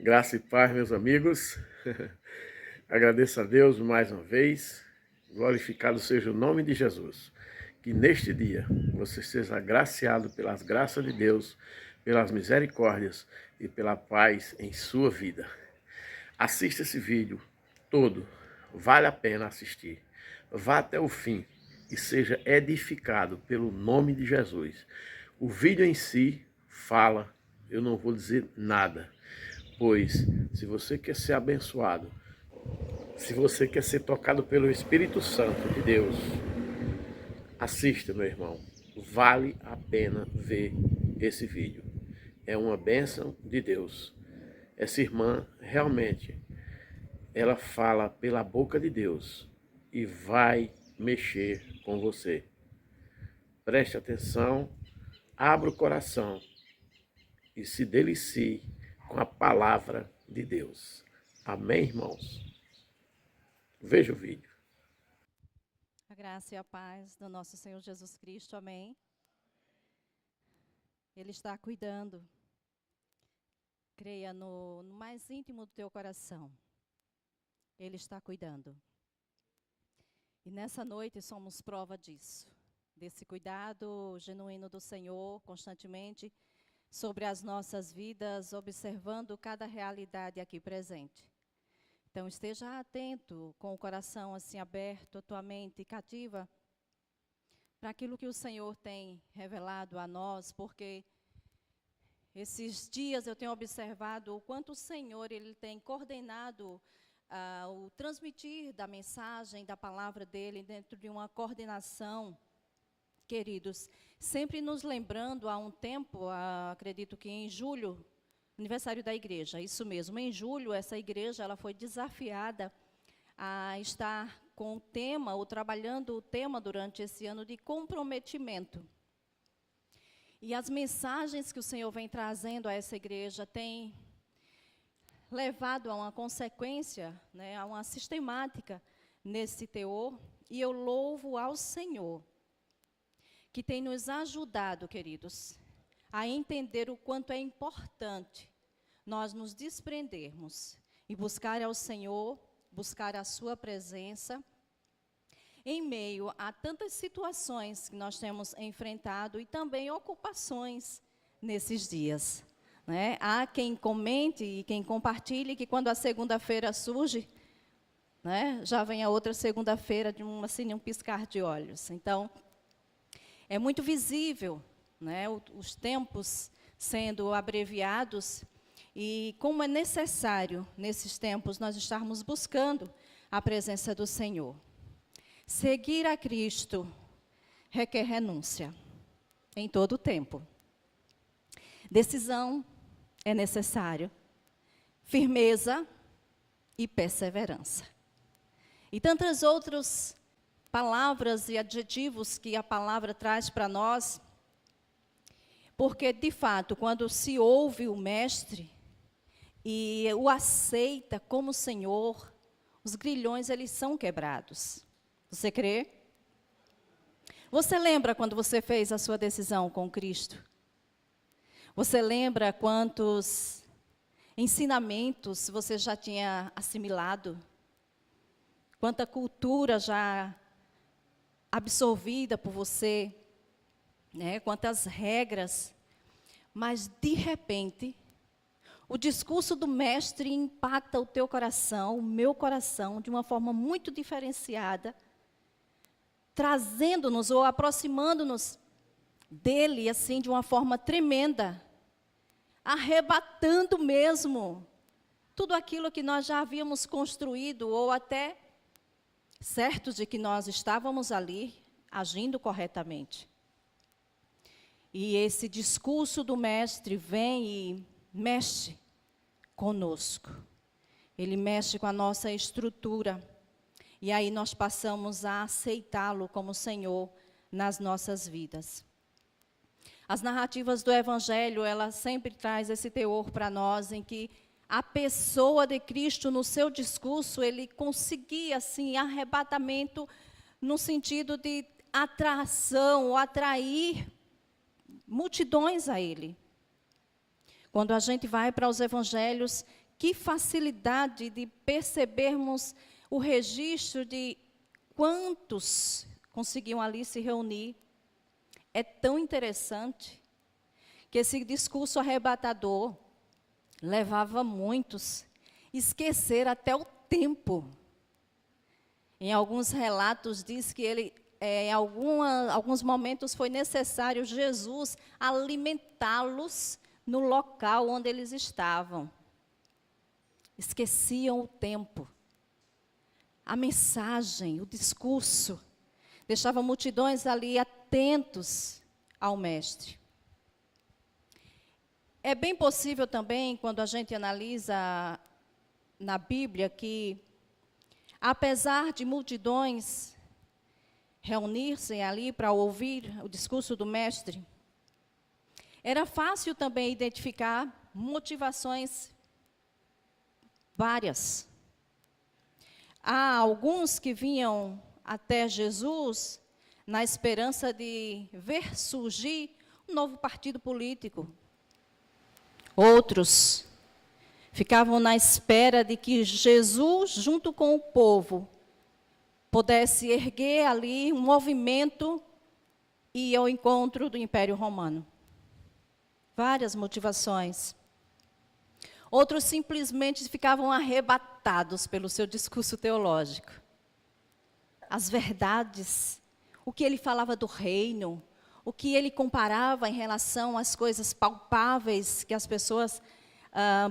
Graça e paz, meus amigos. Agradeço a Deus mais uma vez. Glorificado seja o nome de Jesus. Que neste dia você seja agraciado pelas graças de Deus, pelas misericórdias e pela paz em sua vida. Assista esse vídeo todo. Vale a pena assistir. Vá até o fim e seja edificado pelo nome de Jesus. O vídeo em si fala, eu não vou dizer nada. Pois, se você quer ser abençoado, se você quer ser tocado pelo Espírito Santo de Deus, assista, meu irmão. Vale a pena ver esse vídeo. É uma bênção de Deus. Essa irmã, realmente, ela fala pela boca de Deus e vai mexer com você. Preste atenção, abra o coração e se delicie com a palavra de Deus. Amém, irmãos? Veja o vídeo. A graça e a paz do nosso Senhor Jesus Cristo, amém. Ele está cuidando. Creia no mais íntimo do teu coração. Ele está cuidando. E nessa noite somos prova disso. Desse cuidado genuíno do Senhor, constantemente, sobre as nossas vidas, observando cada realidade aqui presente. Então esteja atento, com o coração assim aberto, a tua mente cativa, para aquilo que o Senhor tem revelado a nós, porque esses dias eu tenho observado o quanto o Senhor ele tem coordenado o transmitir da mensagem, da palavra dele, dentro de uma coordenação, queridos, sempre nos lembrando há um tempo, acredito que em julho, aniversário da igreja, isso mesmo, em julho essa igreja ela foi desafiada a estar com o tema, ou trabalhando o tema durante esse ano de comprometimento. E as mensagens que o Senhor vem trazendo a essa igreja têm levado a uma consequência, né, a uma sistemática nesse teor, e eu louvo ao Senhor, que tem nos ajudado, queridos, a entender o quanto é importante nós nos desprendermos e buscar ao Senhor, buscar a sua presença, em meio a tantas situações que nós temos enfrentado e também ocupações nesses dias. Né? Há quem comente e quem compartilhe que quando a segunda-feira surge, né, já vem a outra segunda-feira de um piscar de olhos. Então, é muito visível, né, os tempos sendo abreviados e como é necessário, nesses tempos, nós estarmos buscando a presença do Senhor. Seguir a Cristo requer renúncia em todo o tempo. Decisão é necessário, firmeza e perseverança. E tantas outras palavras e adjetivos que a palavra traz para nós, porque, de fato, quando se ouve o Mestre e o aceita como Senhor, os grilhões, eles são quebrados. Você crê? Você lembra quando você fez a sua decisão com Cristo? Você lembra quantos ensinamentos você já tinha assimilado? Quanta cultura já absorvida por você, né? Quantas regras. Mas, de repente, o discurso do Mestre impacta o teu coração, o meu coração, de uma forma muito diferenciada, trazendo-nos ou aproximando-nos dele, assim, de uma forma tremenda, arrebatando mesmo tudo aquilo que nós já havíamos construído, ou até certos de que nós estávamos ali, agindo corretamente. E esse discurso do Mestre vem e mexe conosco. Ele mexe com a nossa estrutura. E aí nós passamos a aceitá-lo como Senhor nas nossas vidas. As narrativas do Evangelho, ela sempre traz esse teor para nós, em que a pessoa de Cristo, no seu discurso, ele conseguia, assim, arrebatamento, no sentido de atração, ou atrair multidões a ele. Quando a gente vai para os Evangelhos, que facilidade de percebermos o registro de quantos conseguiam ali se reunir. É tão interessante que esse discurso arrebatador levava muitos a esquecer até o tempo. Em alguns relatos diz que em alguns momentos foi necessário Jesus alimentá-los no local onde eles estavam. Esqueciam o tempo. A mensagem, o discurso, deixava multidões ali atentos ao Mestre. É bem possível também, quando a gente analisa na Bíblia, que, apesar de multidões reunir-se ali para ouvir o discurso do Mestre, era fácil também identificar motivações várias. Há alguns que vinham até Jesus na esperança de ver surgir um novo partido político. Outros ficavam na espera de que Jesus, junto com o povo, pudesse erguer ali um movimento e ir ao encontro do Império Romano. Várias motivações. Outros simplesmente ficavam arrebatados pelo seu discurso teológico. As verdades, o que ele falava do reino, o que ele comparava em relação às coisas palpáveis que as pessoas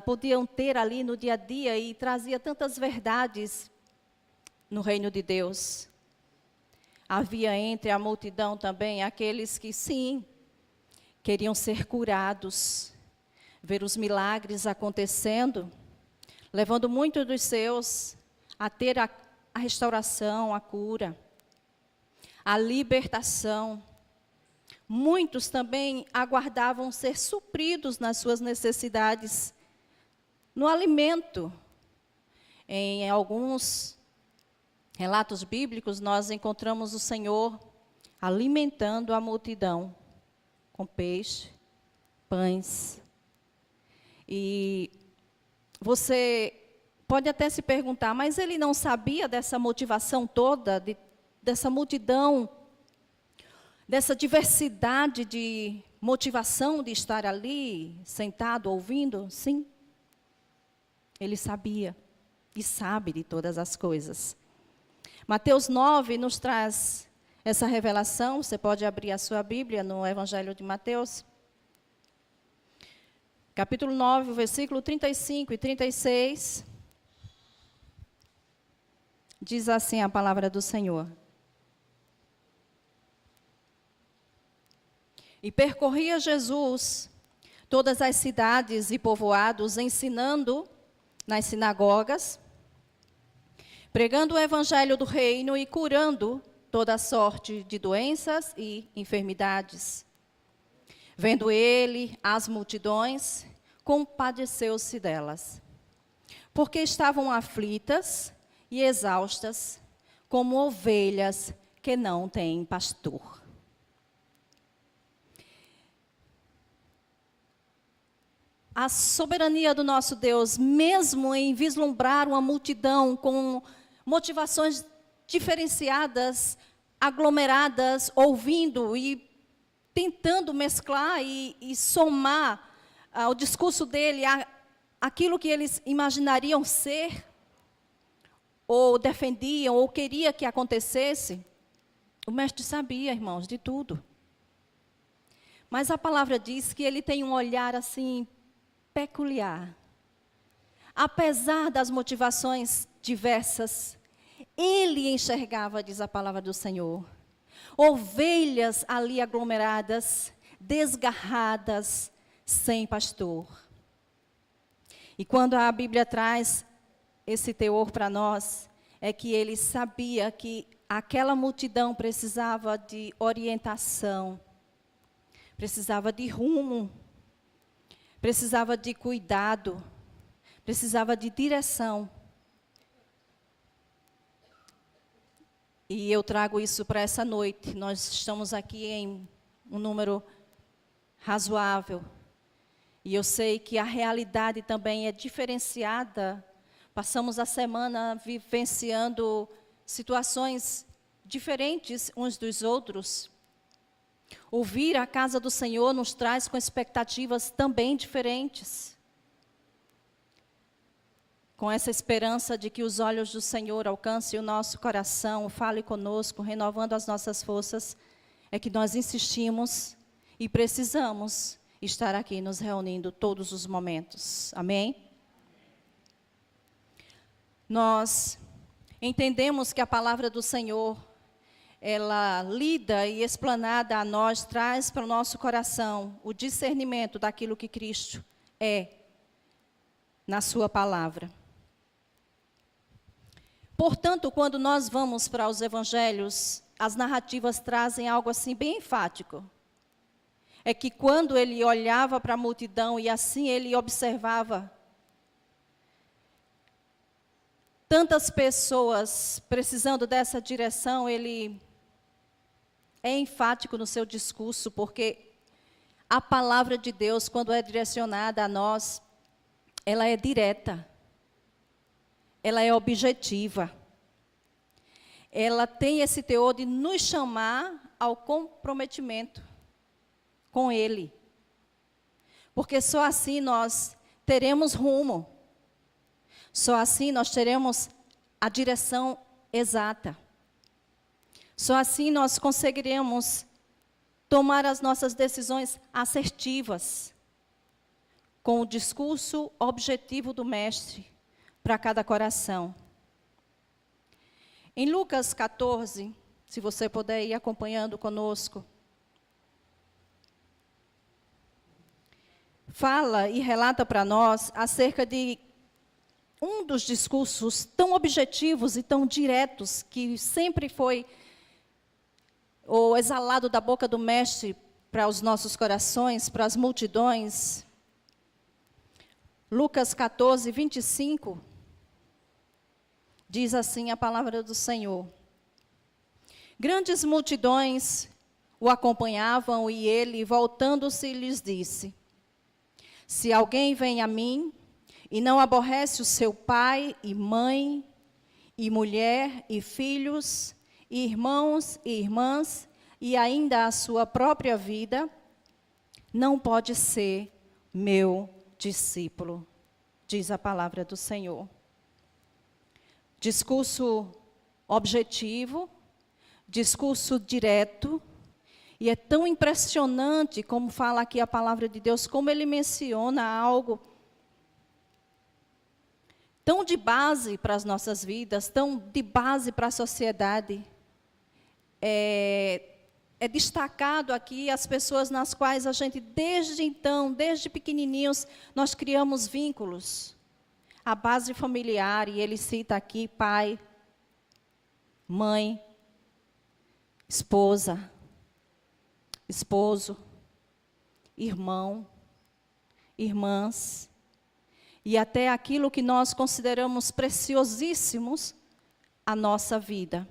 podiam ter ali no dia a dia, e trazia tantas verdades no reino de Deus. Havia entre a multidão também aqueles que, sim, queriam ser curados, ver os milagres acontecendo, levando muitos dos seus a ter a restauração, a cura, a libertação. Muitos também aguardavam ser supridos nas suas necessidades, no alimento. Em alguns relatos bíblicos, nós encontramos o Senhor alimentando a multidão com peixe, pães. E você pode até se perguntar, mas ele não sabia dessa motivação toda, dessa multidão, dessa diversidade de motivação de estar ali, sentado, ouvindo? Sim. Ele sabia e sabe de todas as coisas. Mateus 9 nos traz essa revelação. Você pode abrir a sua Bíblia no Evangelho de Mateus. Capítulo 9, versículo 35 e 36. Diz assim a palavra do Senhor. E percorria Jesus todas as cidades e povoados, ensinando nas sinagogas, pregando o evangelho do reino e curando toda sorte de doenças e enfermidades. Vendo ele as multidões, compadeceu-se delas, porque estavam aflitas e exaustas, como ovelhas que não têm pastor. A soberania do nosso Deus, mesmo em vislumbrar uma multidão com motivações diferenciadas, aglomeradas, ouvindo e tentando mesclar e somar ao discurso dele aquilo que eles imaginariam ser, ou defendiam, ou queria que acontecesse, o mestre sabia, irmãos, de tudo. Mas a palavra diz que ele tem um olhar assim peculiar. Apesar das motivações diversas, ele enxergava, diz a palavra do Senhor, ovelhas ali aglomeradas, desgarradas, sem pastor. E quando a Bíblia traz esse teor para nós, é que ele sabia que aquela multidão precisava de orientação, precisava de rumo, precisava de cuidado, precisava de direção. E eu trago isso para essa noite. Nós estamos aqui em um número razoável. E eu sei que a realidade também é diferenciada. Passamos a semana vivenciando situações diferentes uns dos outros. Ouvir a casa do Senhor nos traz com expectativas também diferentes. Com essa esperança de que os olhos do Senhor alcancem o nosso coração, fale conosco, renovando as nossas forças, é que nós insistimos e precisamos estar aqui nos reunindo todos os momentos. Amém? Nós entendemos que a palavra do Senhor, ela lida e explanada a nós, traz para o nosso coração o discernimento daquilo que Cristo é na sua palavra. Portanto, quando nós vamos para os evangelhos, as narrativas trazem algo assim bem enfático. É que quando ele olhava para a multidão e assim ele observava tantas pessoas precisando dessa direção, ele é enfático no seu discurso, porque a palavra de Deus, quando é direcionada a nós, ela é direta. Ela é objetiva. Ela tem esse teor de nos chamar ao comprometimento com Ele. Porque só assim nós teremos rumo. Só assim nós teremos a direção exata. Só assim nós conseguiremos tomar as nossas decisões assertivas, com o discurso objetivo do Mestre para cada coração. Em Lucas 14, se você puder ir acompanhando conosco, fala e relata para nós acerca de um dos discursos tão objetivos e tão diretos que sempre foi o exalado da boca do Mestre para os nossos corações, para as multidões. Lucas 14, 25, diz assim a palavra do Senhor. Grandes multidões o acompanhavam e ele, voltando-se, lhes disse: se alguém vem a mim e não aborrece o seu pai e mãe, e mulher, e filhos, e irmãos e irmãs, e ainda a sua própria vida, não pode ser meu discípulo, diz a palavra do Senhor. Discurso objetivo, discurso direto, e é tão impressionante como fala aqui a palavra de Deus, como ele menciona algo tão de base para as nossas vidas, tão de base para a sociedade. É destacado aqui as pessoas nas quais a gente, desde então, desde pequenininhos, nós criamos vínculos. A base familiar, e ele cita aqui pai, mãe, esposa, esposo, irmão, irmãs, e até aquilo que nós consideramos preciosíssimos, a nossa vida.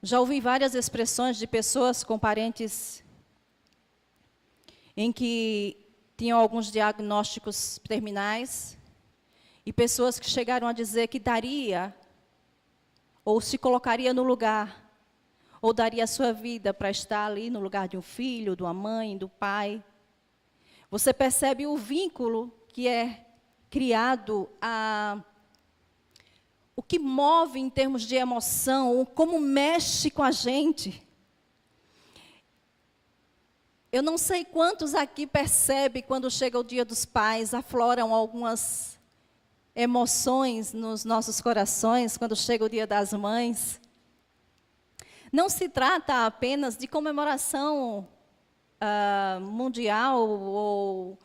Já ouvi várias expressões de pessoas com parentes em que tinham alguns diagnósticos terminais, e pessoas que chegaram a dizer que daria, ou se colocaria no lugar, ou daria a sua vida para estar ali no lugar de um filho, de uma mãe, do pai. Você percebe o vínculo que é criado, o que move em termos de emoção, como mexe com a gente. Eu não sei quantos aqui percebem quando chega o Dia dos Pais, afloram algumas emoções nos nossos corações, quando chega o Dia das Mães. Não se trata apenas de comemoração mundial ou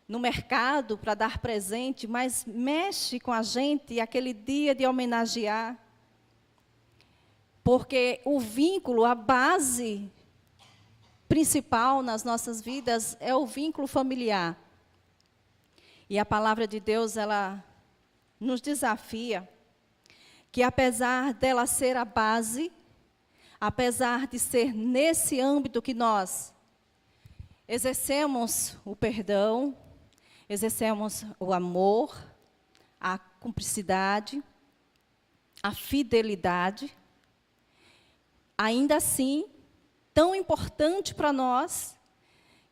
no mercado para dar presente, mas mexe com a gente aquele dia de homenagear. Porque o vínculo, a base principal nas nossas vidas é o vínculo familiar. E a palavra de Deus, ela nos desafia que apesar dela ser a base, apesar de ser nesse âmbito que nós exercemos o perdão, exercemos o amor, a cumplicidade, a fidelidade. Ainda assim, tão importante para nós,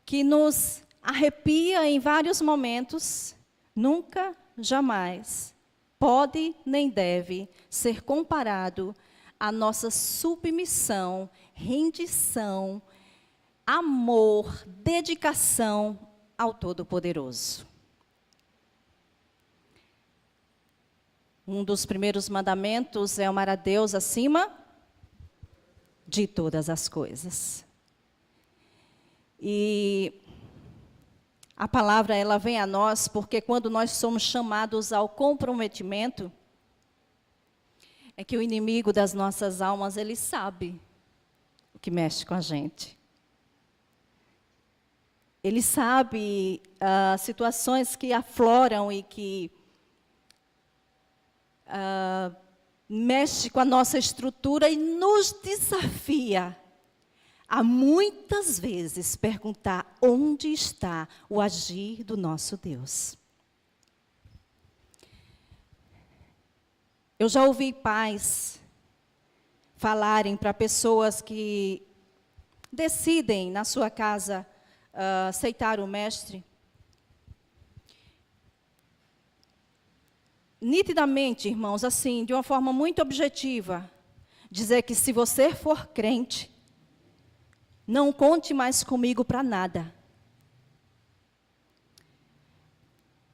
que nos arrepia em vários momentos, nunca, jamais, pode nem deve ser comparado à nossa submissão, rendição, amor, dedicação ao Todo-Poderoso. Um dos primeiros mandamentos é amar a Deus acima de todas as coisas. E a palavra, ela vem a nós porque quando nós somos chamados ao comprometimento, é que o inimigo das nossas almas, ele sabe o que mexe com a gente. Ele sabe situações que afloram e que mexe com a nossa estrutura e nos desafia a muitas vezes perguntar onde está o agir do nosso Deus. Eu já ouvi pais falarem para pessoas que decidem na sua casa aceitar o mestre, nitidamente, irmãos, assim, de uma forma muito objetiva, dizer que se você for crente, não conte mais comigo para nada.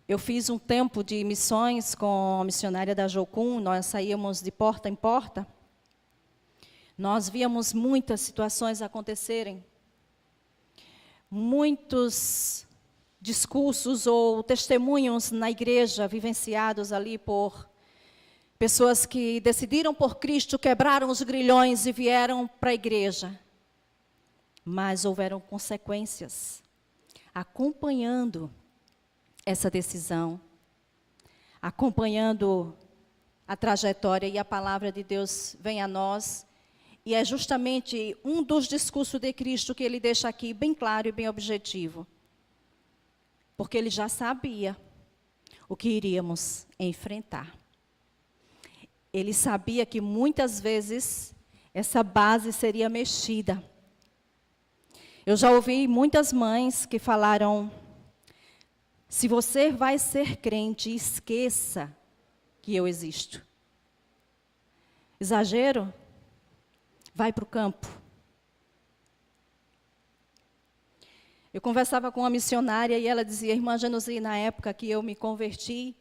Eu fiz um tempo de missões com a missionária da Jocum, nós saíamos de porta em porta. Nós víamos muitas situações acontecerem. Muitos discursos ou testemunhos na igreja vivenciados ali por pessoas que decidiram por Cristo, quebraram os grilhões e vieram para a igreja. Mas houveram consequências acompanhando essa decisão, acompanhando a trajetória, e a palavra de Deus vem a nós. E é justamente um dos discursos de Cristo que ele deixa aqui bem claro e bem objetivo. Porque ele já sabia o que iríamos enfrentar. Ele sabia que muitas vezes essa base seria mexida. Eu já ouvi muitas mães que falaram: se você vai ser crente, esqueça que eu existo. Exagero? Vai para o campo. Eu conversava com uma missionária e ela dizia: irmã Genuzi, na época que eu me converti,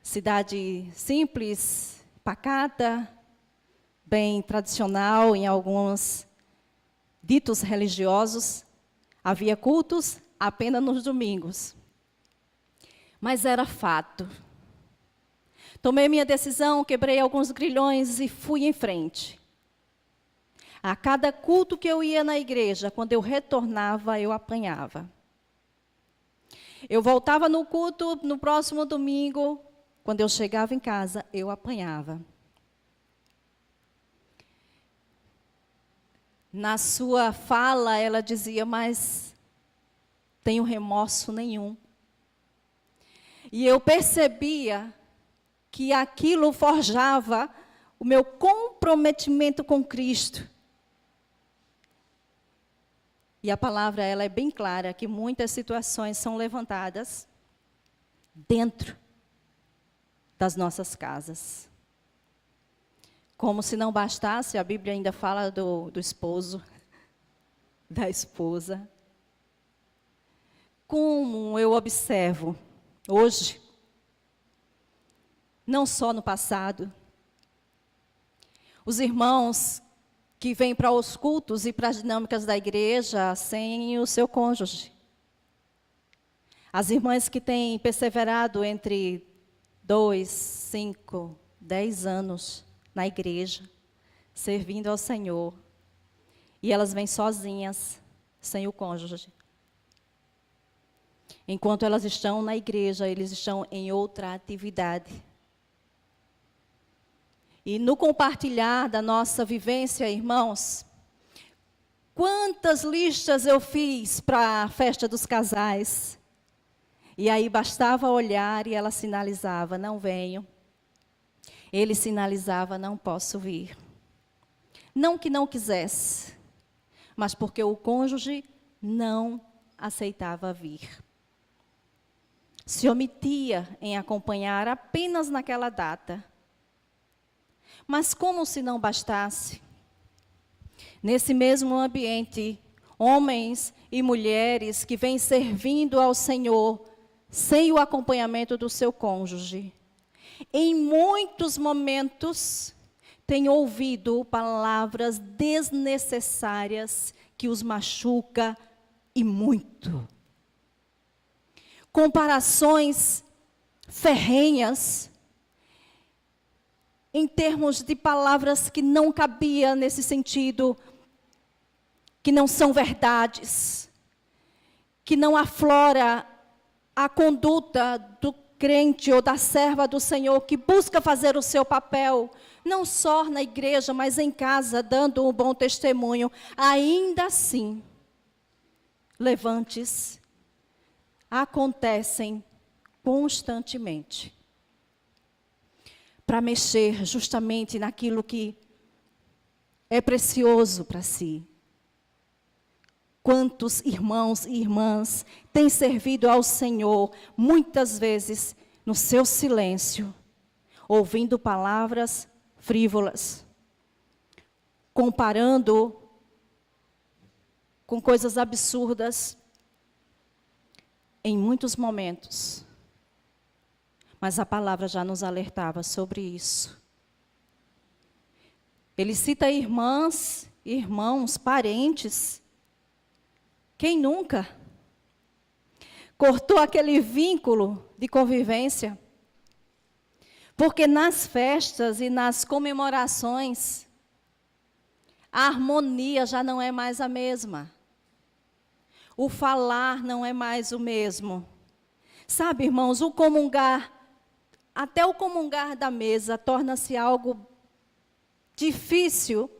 cidade simples, pacata, bem tradicional em alguns ditos religiosos, havia cultos apenas nos domingos. Mas era fato. Tomei minha decisão, quebrei alguns grilhões e fui em frente. A cada culto que eu ia na igreja, quando eu retornava, eu apanhava. Eu voltava no culto no próximo domingo, quando eu chegava em casa, eu apanhava. Na sua fala, ela dizia: mas tenho remorso nenhum. E eu percebia que aquilo forjava o meu comprometimento com Cristo. E a palavra, ela é bem clara, que muitas situações são levantadas dentro das nossas casas. Como se não bastasse, a Bíblia ainda fala do esposo, da esposa. Como eu observo hoje, não só no passado, os irmãos que vêm para os cultos e para as dinâmicas da igreja sem o seu cônjuge. As irmãs que têm perseverado entre 2, 5, 10 anos na igreja, servindo ao Senhor, e elas vêm sozinhas, sem o cônjuge. Enquanto elas estão na igreja, eles estão em outra atividade. E no compartilhar da nossa vivência, irmãos, Quantas listas eu fiz para a festa dos casais. E aí bastava olhar e ela sinalizava, não venho. Ele sinalizava, não posso vir. Não que não quisesse, mas porque o cônjuge não aceitava vir. Se omitia em acompanhar apenas naquela data. Mas como se não bastasse, nesse mesmo ambiente, homens e mulheres que vêm servindo ao Senhor sem o acompanhamento do seu cônjuge, em muitos momentos têm ouvido palavras desnecessárias que os machuca e muito. Comparações ferrenhas, em termos de palavras que não cabia nesse sentido, que não são verdades, que não aflora a conduta do crente ou da serva do Senhor que busca fazer o seu papel, não só na igreja, mas em casa, dando um bom testemunho. Ainda assim, levantes acontecem constantemente para mexer justamente naquilo que é precioso para si. Quantos irmãos e irmãs têm servido ao Senhor, muitas vezes no seu silêncio, ouvindo palavras frívolas, comparando com coisas absurdas, em muitos momentos. Mas a palavra já nos alertava sobre isso. Ele cita irmãs, irmãos, parentes. Quem nunca cortou aquele vínculo de convivência? Porque nas festas e nas comemorações, a harmonia já não é mais a mesma. O falar não é mais o mesmo. Sabe, irmãos, o comungar, até o comungar da mesa, torna-se algo difícil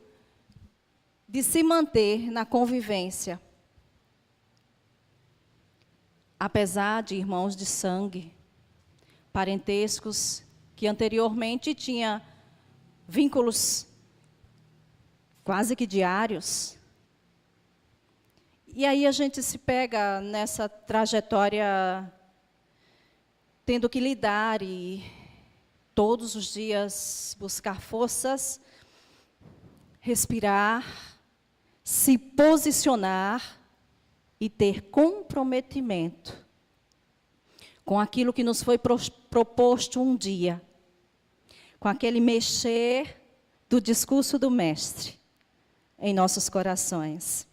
de se manter na convivência. Apesar de irmãos de sangue, parentescos, que anteriormente tinham vínculos quase que diários. E aí a gente se pega nessa trajetória tendo que lidar e todos os dias buscar forças, respirar, se posicionar e ter comprometimento com aquilo que nos foi proposto um dia, com aquele mexer do discurso do Mestre em nossos corações.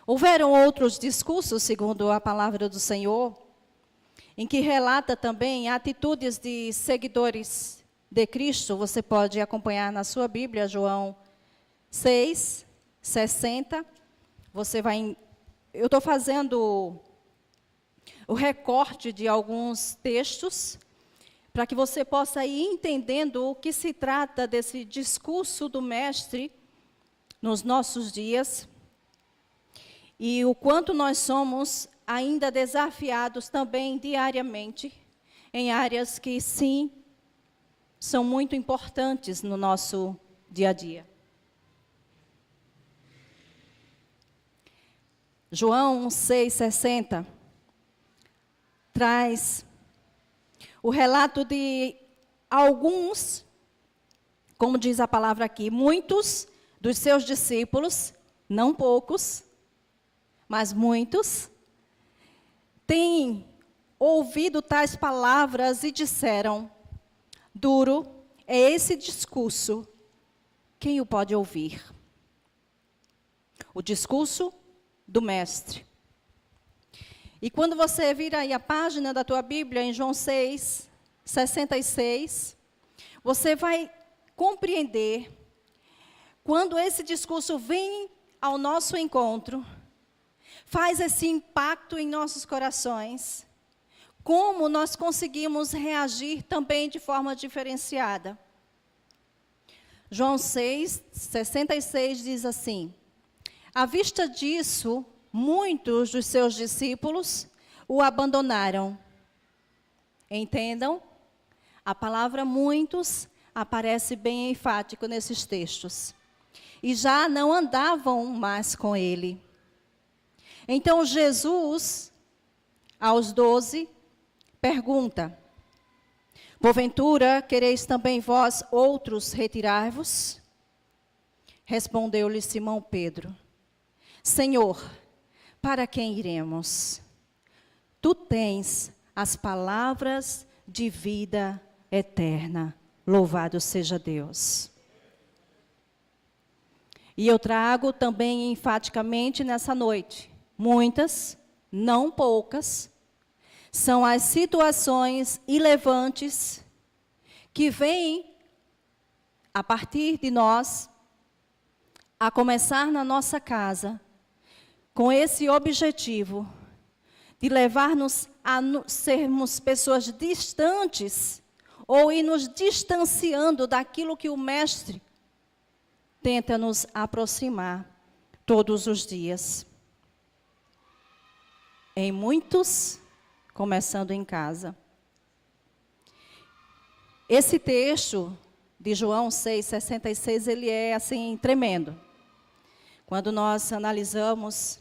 Houveram outros discursos, segundo a palavra do Senhor, em que relata também atitudes de seguidores de Cristo. Você pode acompanhar na sua Bíblia, João 6, 60. Eu estou fazendo o recorte de alguns textos, para que você possa ir entendendo o que se trata desse discurso do Mestre nos nossos dias, e o quanto nós somos ainda desafiados também diariamente, em áreas que, sim, são muito importantes no nosso dia a dia. João 6,60 traz o relato de alguns, como diz a palavra aqui, muitos dos seus discípulos, não poucos, mas muitos, têm ouvido tais palavras e disseram: duro é esse discurso, quem o pode ouvir? O discurso do Mestre. E quando você vira aí a página da tua Bíblia, em João 6, 66, você vai compreender, quando esse discurso vem ao nosso encontro, faz esse impacto em nossos corações, como nós conseguimos reagir também de forma diferenciada. João 6, 66 diz assim: à vista disso, muitos dos seus discípulos o abandonaram. Entendam, a palavra muitos aparece bem enfático nesses textos. E já não andavam mais com ele. Então Jesus, aos 12, pergunta: porventura, quereis também vós outros retirar-vos? Respondeu-lhe Simão Pedro: Senhor, para quem iremos? Tu tens as palavras de vida eterna. Louvado seja Deus. E eu trago também enfaticamente nessa noite, muitas, não poucas, são as situações irrelevantes que vêm a partir de nós, a começar na nossa casa, com esse objetivo de levar-nos a sermos pessoas distantes ou ir nos distanciando daquilo que o Mestre tenta nos aproximar todos os dias. Em muitos, começando em casa. Esse texto de João 6,66, ele é assim tremendo. Quando nós analisamos,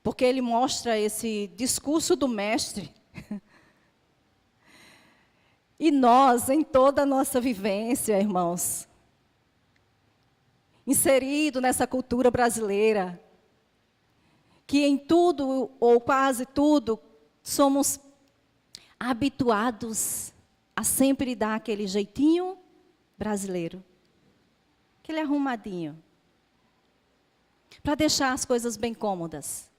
porque ele mostra esse discurso do Mestre. E nós, em toda a nossa vivência, irmãos, inserido nessa cultura brasileira, que em tudo, ou quase tudo, somos habituados a sempre dar aquele jeitinho brasileiro, aquele arrumadinho, para deixar as coisas bem cômodas.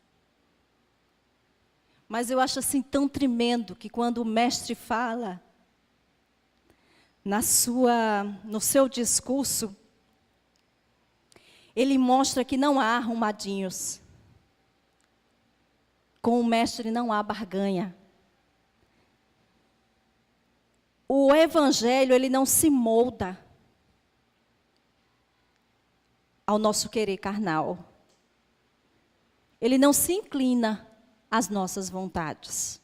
Mas eu acho assim tão tremendo que quando o Mestre fala, no seu discurso, ele mostra que não há arrumadinhos. Com o Mestre não há barganha. O Evangelho, ele não se molda ao nosso querer carnal. Ele não se inclina às nossas vontades.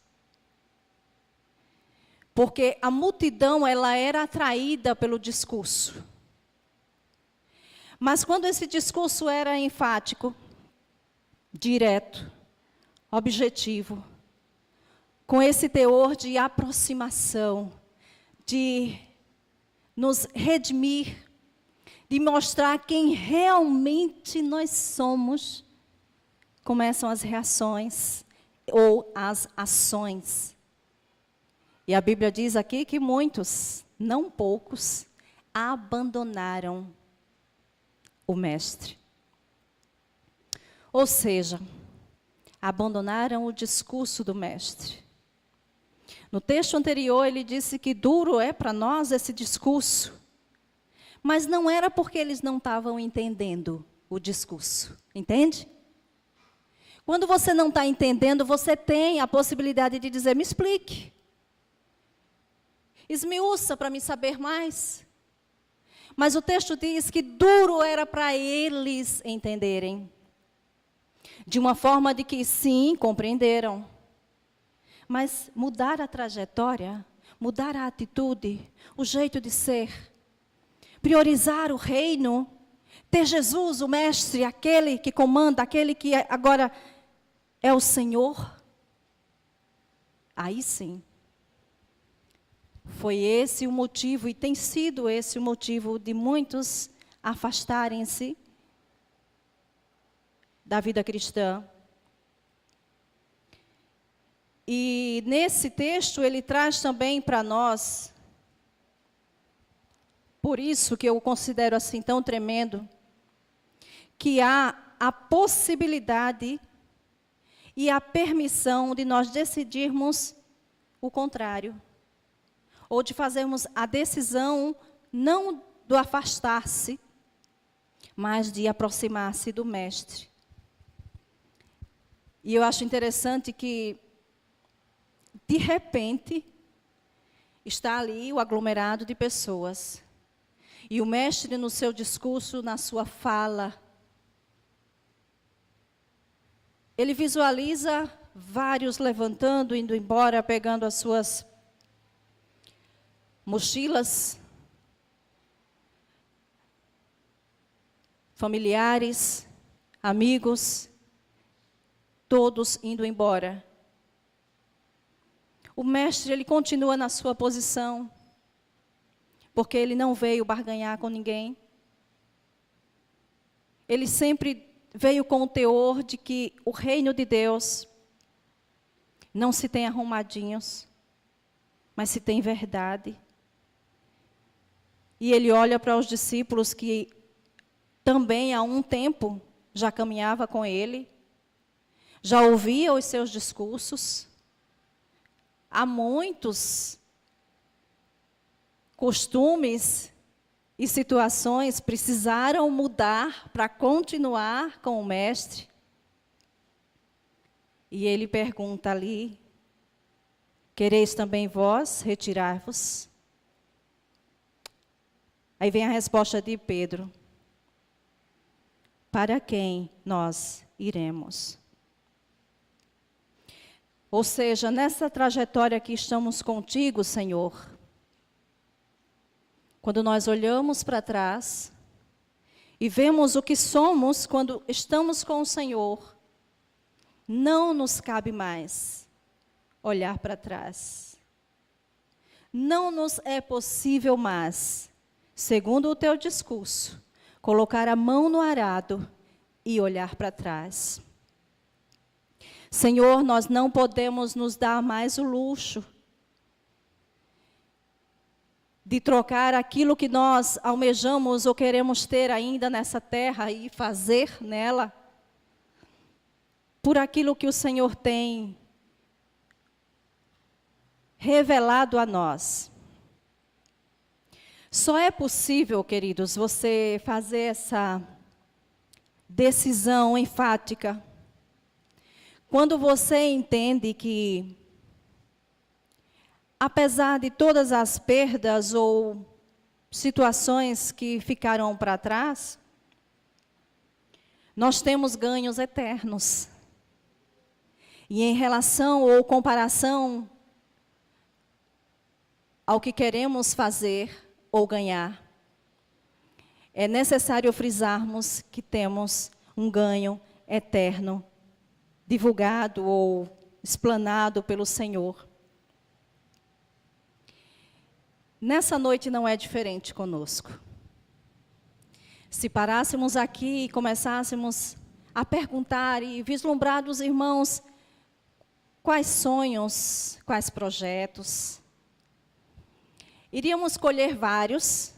Porque a multidão, ela era atraída pelo discurso. Mas quando esse discurso era enfático, direto, objetivo, com esse teor de aproximação, de nos redimir, de mostrar quem realmente nós somos, começam as reações ou as ações. E a Bíblia diz aqui que muitos, não poucos, abandonaram o Mestre. Ou seja, abandonaram o discurso do Mestre. No texto anterior, ele disse que duro é para nós esse discurso. Mas não era porque eles não estavam entendendo o discurso. Entende? Quando você não está entendendo, você tem a possibilidade de dizer, me explique. Esmiuça para me saber mais. Mas o texto diz que duro era para eles entenderem. De uma forma de que, sim, compreenderam. Mas mudar a trajetória, mudar a atitude, o jeito de ser, priorizar o reino, ter Jesus, o Mestre, aquele que comanda, aquele que agora é o Senhor. Aí sim. Foi esse o motivo, e tem sido esse o motivo de muitos afastarem-se da vida cristã. E nesse texto ele traz também para nós, por isso que eu considero assim tão tremendo, que há a possibilidade e a permissão de nós decidirmos o contrário. Ou de fazermos a decisão não do afastar-se, mas de aproximar-se do Mestre. E eu acho interessante que, de repente, está ali o aglomerado de pessoas. E o mestre, no seu discurso, na sua fala, ele visualiza vários levantando, indo embora, pegando as suas mochilas, familiares, amigos, todos indo embora. O mestre, ele continua na sua posição, porque ele não veio barganhar com ninguém. Ele sempre veio com o teor de que o reino de Deus não se tem arrumadinhos, mas se tem verdade. E ele olha para os discípulos que também há um tempo já caminhava com ele, já ouvia os seus discursos. Há muitos costumes e situações precisaram mudar para continuar com o mestre. E ele pergunta ali: quereis também vós retirar-vos? Aí vem a resposta de Pedro: para quem nós iremos? Ou seja, nessa trajetória que estamos contigo, Senhor, quando nós olhamos para trás e vemos o que somos quando estamos com o Senhor, não nos cabe mais olhar para trás. Não nos é possível mais, segundo o teu discurso, colocar a mão no arado e olhar para trás. Senhor, nós não podemos nos dar mais o luxo de trocar aquilo que nós almejamos ou queremos ter ainda nessa terra e fazer nela, por aquilo que o Senhor tem revelado a nós. Só é possível, queridos, você fazer essa decisão enfática quando você entende que, apesar de todas as perdas ou situações que ficaram para trás, nós temos ganhos eternos. E em relação ou comparação ao que queremos fazer ou ganhar, é necessário frisarmos que temos um ganho eterno, divulgado ou explanado pelo Senhor. Nessa noite não é diferente conosco. Se parássemos aqui e começássemos a perguntar e vislumbrar dos irmãos quais sonhos, quais projetos, iríamos colher vários.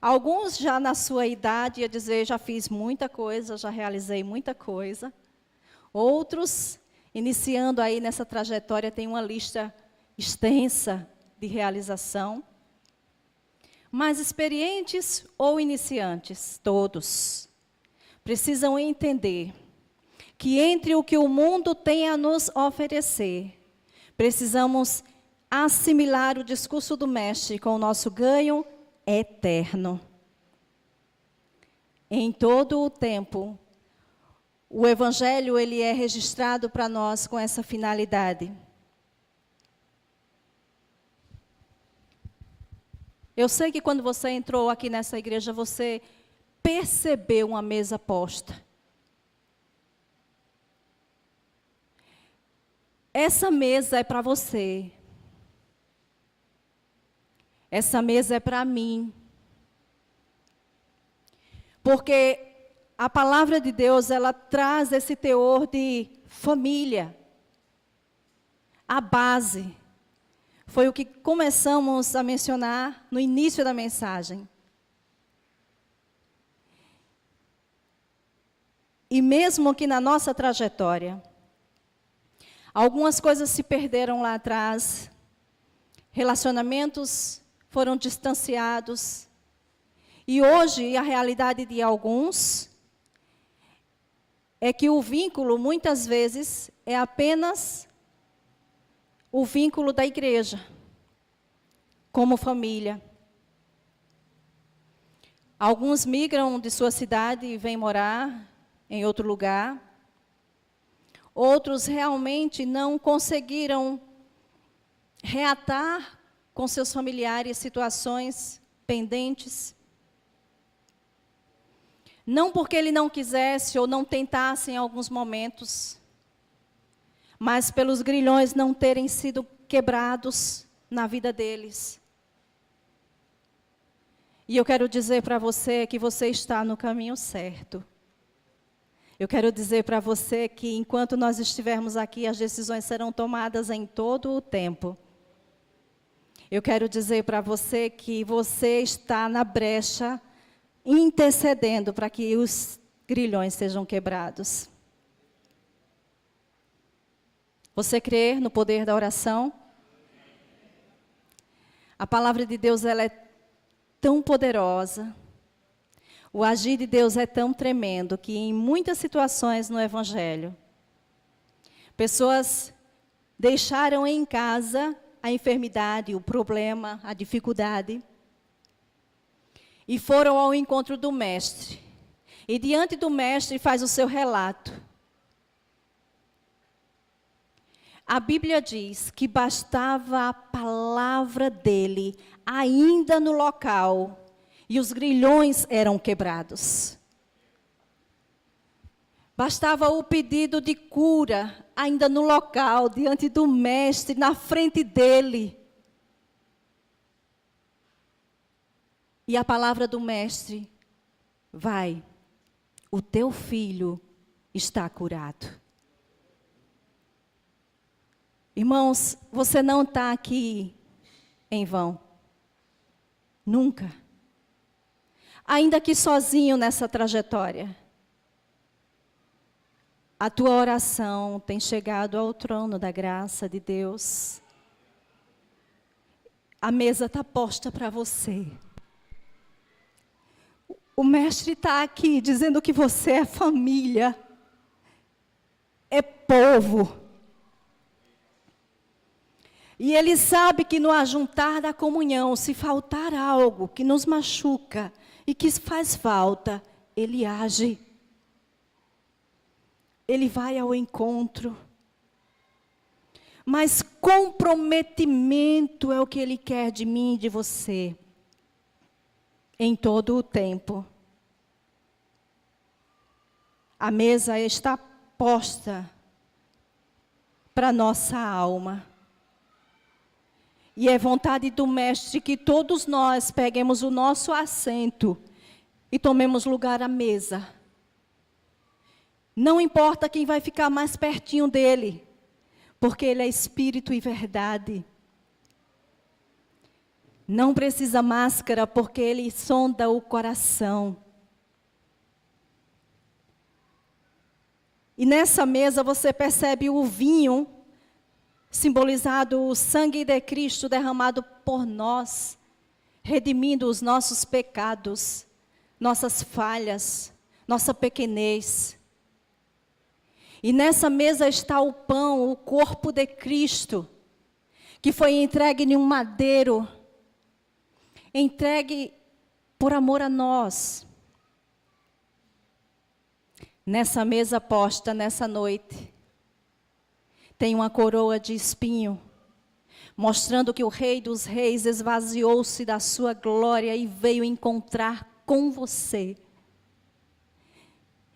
Alguns já na sua idade ia dizer: já fiz muita coisa, já realizei muita coisa. Outros, iniciando aí nessa trajetória, tem uma lista extensa de realização. Mas experientes ou iniciantes, todos, precisam entender que entre o que o mundo tem a nos oferecer, precisamos assimilar o discurso do Mestre com o nosso ganho eterno. Em todo o tempo, o Evangelho ele é registrado para nós com essa finalidade. Eu sei que quando você entrou aqui nessa igreja, você percebeu uma mesa posta. Essa mesa é para você. Essa mesa é para mim. Porque a palavra de Deus, ela traz esse teor de família. A base. Foi o que começamos a mencionar no início da mensagem. E mesmo que na nossa trajetória, algumas coisas se perderam lá atrás, relacionamentos foram distanciados, e hoje a realidade de alguns é que o vínculo, muitas vezes, é apenas o vínculo da igreja, como família. Alguns migram de sua cidade e vêm morar em outro lugar. Outros realmente não conseguiram reatar com seus familiares situações pendentes. Não porque ele não quisesse ou não tentasse em alguns momentos, mas pelos grilhões não terem sido quebrados na vida deles. E eu quero dizer para você que você está no caminho certo. Eu quero dizer para você que enquanto nós estivermos aqui, as decisões serão tomadas em todo o tempo. Eu quero dizer para você que você está na brecha, intercedendo para que os grilhões sejam quebrados. Você crê no poder da oração? A palavra de Deus, ela é tão poderosa. O agir de Deus é tão tremendo que em muitas situações no Evangelho, pessoas deixaram em casa a enfermidade, o problema, a dificuldade, e foram ao encontro do Mestre. E diante do Mestre faz o seu relato. A Bíblia diz que bastava a palavra dele, ainda no local, e os grilhões eram quebrados. Bastava o pedido de cura, ainda no local, diante do Mestre, na frente dele. E a palavra do Mestre, vai, o teu filho está curado. Irmãos, você não está aqui em vão. Nunca. Ainda que sozinho nessa trajetória. A tua oração tem chegado ao trono da graça de Deus. A mesa está posta para você. O Mestre está aqui dizendo que você é família. É povo. E Ele sabe que no ajuntar da comunhão, se faltar algo que nos machuca e que faz falta, Ele age. Ele vai ao encontro. Mas comprometimento é o que Ele quer de mim e de você. Em todo o tempo. A mesa está posta para nossa alma. E é vontade do Mestre que todos nós peguemos o nosso assento e tomemos lugar à mesa. Não importa quem vai ficar mais pertinho dele, porque ele é espírito e verdade. Não precisa máscara, porque ele sonda o coração. E nessa mesa você percebe o vinho, simbolizado o sangue de Cristo derramado por nós, redimindo os nossos pecados, nossas falhas, nossa pequenez. E nessa mesa está o pão, o corpo de Cristo, que foi entregue em um madeiro, entregue por amor a nós. Nessa mesa posta, nessa noite, tem uma coroa de espinho, mostrando que o Rei dos Reis esvaziou-se da sua glória e veio encontrar com você.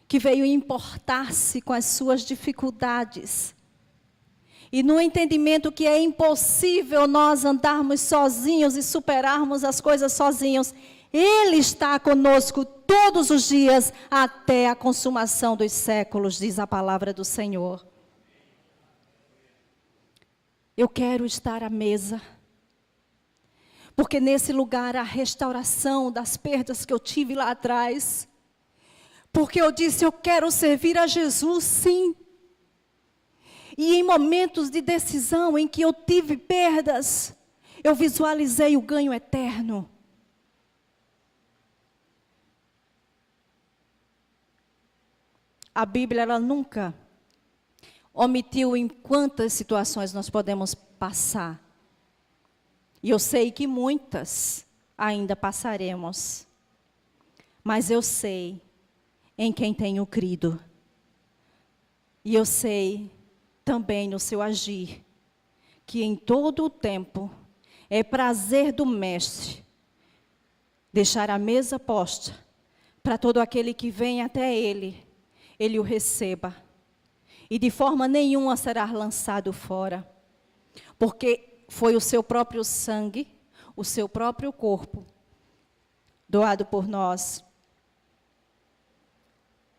Que veio importar-se com as suas dificuldades. E no entendimento que é impossível nós andarmos sozinhos e superarmos as coisas sozinhos, Ele está conosco todos os dias até a consumação dos séculos, diz a palavra do Senhor. Eu quero estar à mesa, porque nesse lugar há restauração das perdas que eu tive lá atrás, porque eu disse, eu quero servir a Jesus, sim. E em momentos de decisão em que eu tive perdas, eu visualizei o ganho eterno. A Bíblia, ela nunca omitiu em quantas situações nós podemos passar. E eu sei que muitas ainda passaremos. mas eu sei em quem tenho crido. E eu sei também no seu agir, que em todo o tempo é prazer do Mestre deixar a mesa posta para todo aquele que vem até ele o receba. E de forma nenhuma será lançado fora, porque foi o seu próprio sangue, o seu próprio corpo, doado por nós,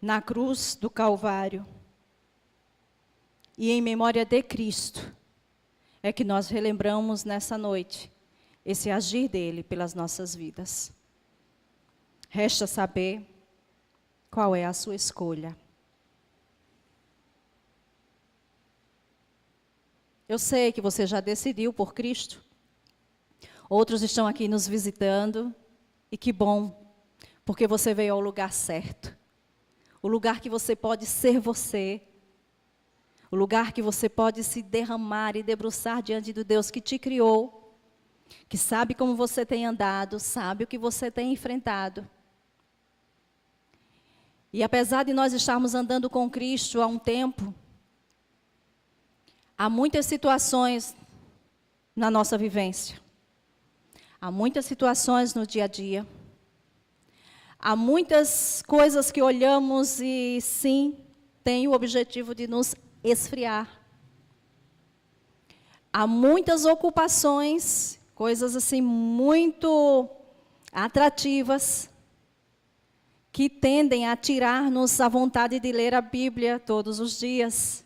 na cruz do Calvário. E em memória de Cristo, é que nós relembramos nessa noite esse agir dele pelas nossas vidas. Resta saber qual é a sua escolha. Eu sei que você já decidiu por Cristo. Outros estão aqui nos visitando. E que bom, porque você veio ao lugar certo. O lugar que você pode ser você. O lugar que você pode se derramar e debruçar diante do Deus que te criou. Que sabe como você tem andado, sabe o que você tem enfrentado. E apesar de nós estarmos andando com Cristo há um tempo, há muitas situações na nossa vivência. Há muitas situações no dia a dia. Há muitas coisas que olhamos e, sim, tem o objetivo de nos esfriar. Há muitas ocupações, coisas assim muito atrativas, que tendem a tirar-nos a vontade de ler a Bíblia todos os dias.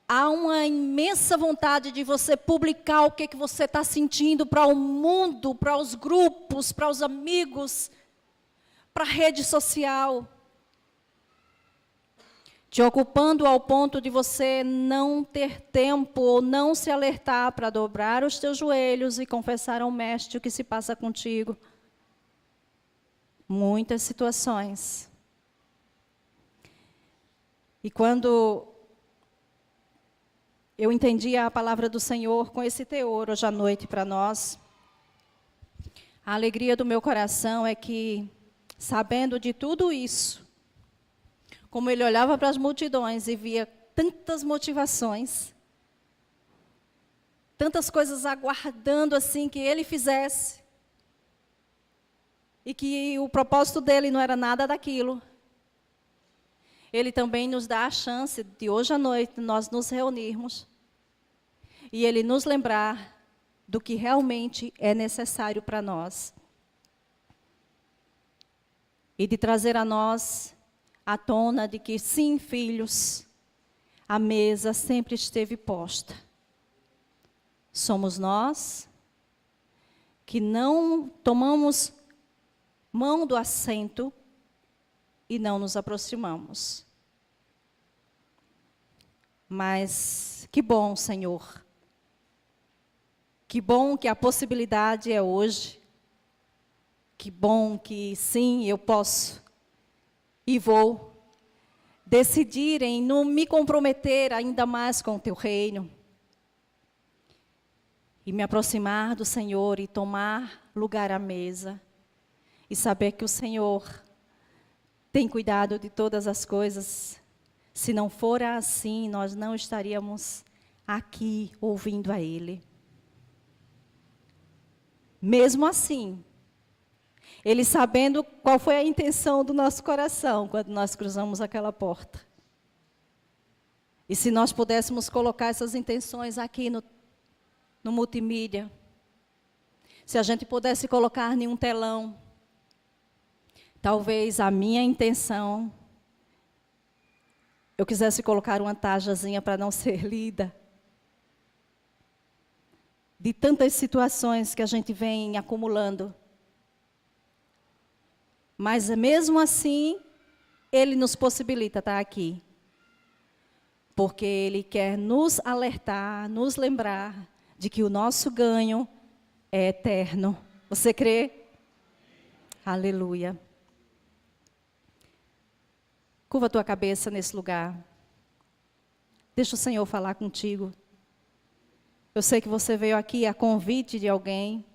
Há uma imensa vontade de você publicar o que você está sentindo para o mundo, para os grupos, para os amigos, para a rede social. Te ocupando ao ponto de você não ter tempo ou não se alertar para dobrar os teus joelhos e confessar ao Mestre o que se passa contigo. Muitas situações. E quando eu entendi a palavra do Senhor com esse teor hoje à noite para nós, a alegria do meu coração é que, sabendo de tudo isso, como ele olhava para as multidões e via tantas motivações, tantas coisas aguardando assim que ele fizesse, e que o propósito dele não era nada daquilo, ele também nos dá a chance de hoje à noite nós nos reunirmos e ele nos lembrar do que realmente é necessário para nós. E de trazer a nós à tona de que, sim, filhos, a mesa sempre esteve posta. Somos nós que não tomamos mão do assento e não nos aproximamos. Mas que bom, Senhor. Que bom que a possibilidade é hoje. Que bom que sim, eu posso e vou decidir em não me comprometer ainda mais com o teu reino. E me aproximar do Senhor e tomar lugar à mesa. E saber que o Senhor tem cuidado de todas as coisas. Se não for assim, nós não estaríamos aqui ouvindo a Ele. Mesmo assim, Ele sabendo qual foi a intenção do nosso coração quando nós cruzamos aquela porta. E se nós pudéssemos colocar essas intenções aqui no multimídia, se a gente pudesse colocar em um telão, talvez a minha intenção, eu quisesse colocar uma tajazinha para não ser lida. De tantas situações que a gente vem acumulando. Mas mesmo assim, Ele nos possibilita estar aqui. Porque Ele quer nos alertar, nos lembrar de que o nosso ganho é eterno. Você crê? Aleluia. Curva a tua cabeça nesse lugar. Deixa o Senhor falar contigo. Eu sei que você veio aqui a convite de alguém.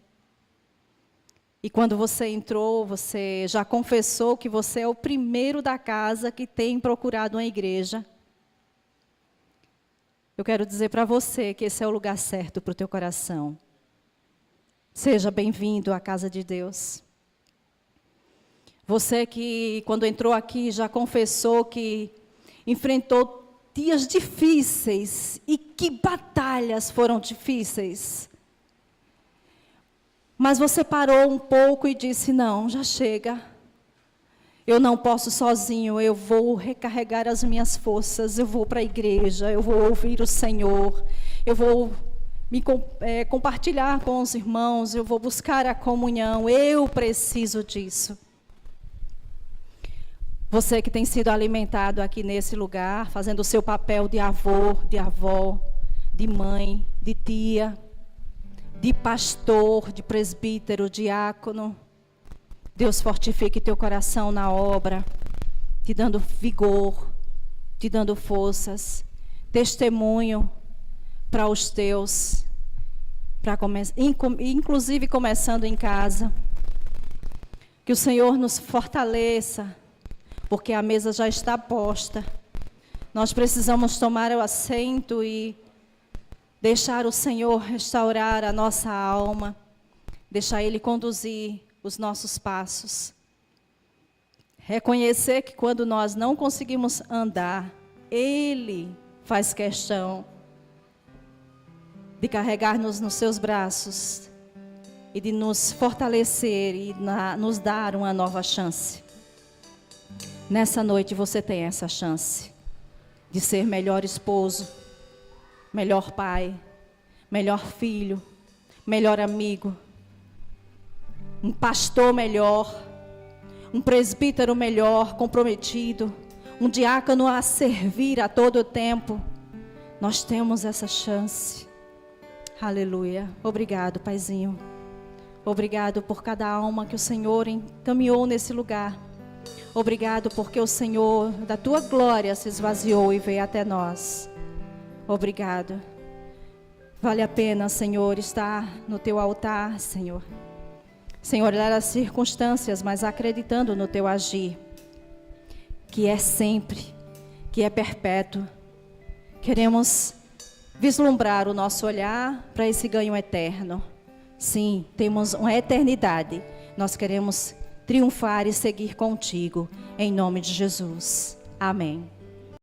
E quando você entrou, você já confessou que você é o primeiro da casa que tem procurado uma igreja. Eu quero dizer para você que esse é o lugar certo para o teu coração. Seja bem-vindo à casa de Deus. Você que, quando entrou aqui, já confessou que enfrentou dias difíceis. E que batalhas foram difíceis. Mas você parou um pouco e disse, não, já chega. Eu não posso sozinho, eu vou recarregar as minhas forças, eu vou para a igreja, eu vou ouvir o Senhor, eu vou compartilhar com os irmãos, eu vou buscar a comunhão, eu preciso disso. Você que tem sido alimentado aqui nesse lugar, fazendo o seu papel de avô, de avó, de mãe, de tia, de pastor, de presbítero, diácono. Deus fortifique teu coração na obra, te dando vigor, te dando forças, testemunho para os teus, inclusive começando em casa. Que o Senhor nos fortaleça, porque a mesa já está posta. Nós precisamos tomar o assento e deixar o Senhor restaurar a nossa alma, deixar Ele conduzir os nossos passos. Reconhecer que quando nós não conseguimos andar, Ele faz questão de carregar-nos nos seus braços e de nos fortalecer e nos dar uma nova chance. Nessa noite você tem essa chance de ser melhor esposo, melhor pai, melhor filho, melhor amigo, um pastor melhor, um presbítero melhor, comprometido, um diácono a servir a todo tempo. Nós temos essa chance. Aleluia. Obrigado, Paizinho. Obrigado por cada alma que o Senhor encaminhou nesse lugar. Obrigado porque o Senhor, da tua glória, se esvaziou e veio até nós. Obrigado. Vale a pena, Senhor, estar no teu altar, Senhor. Senhor, olhar as circunstâncias, mas acreditando no teu agir, que é sempre, que é perpétuo. Queremos vislumbrar o nosso olhar para esse ganho eterno. Sim, temos uma eternidade. Nós queremos triunfar e seguir contigo, em nome de Jesus. Amém.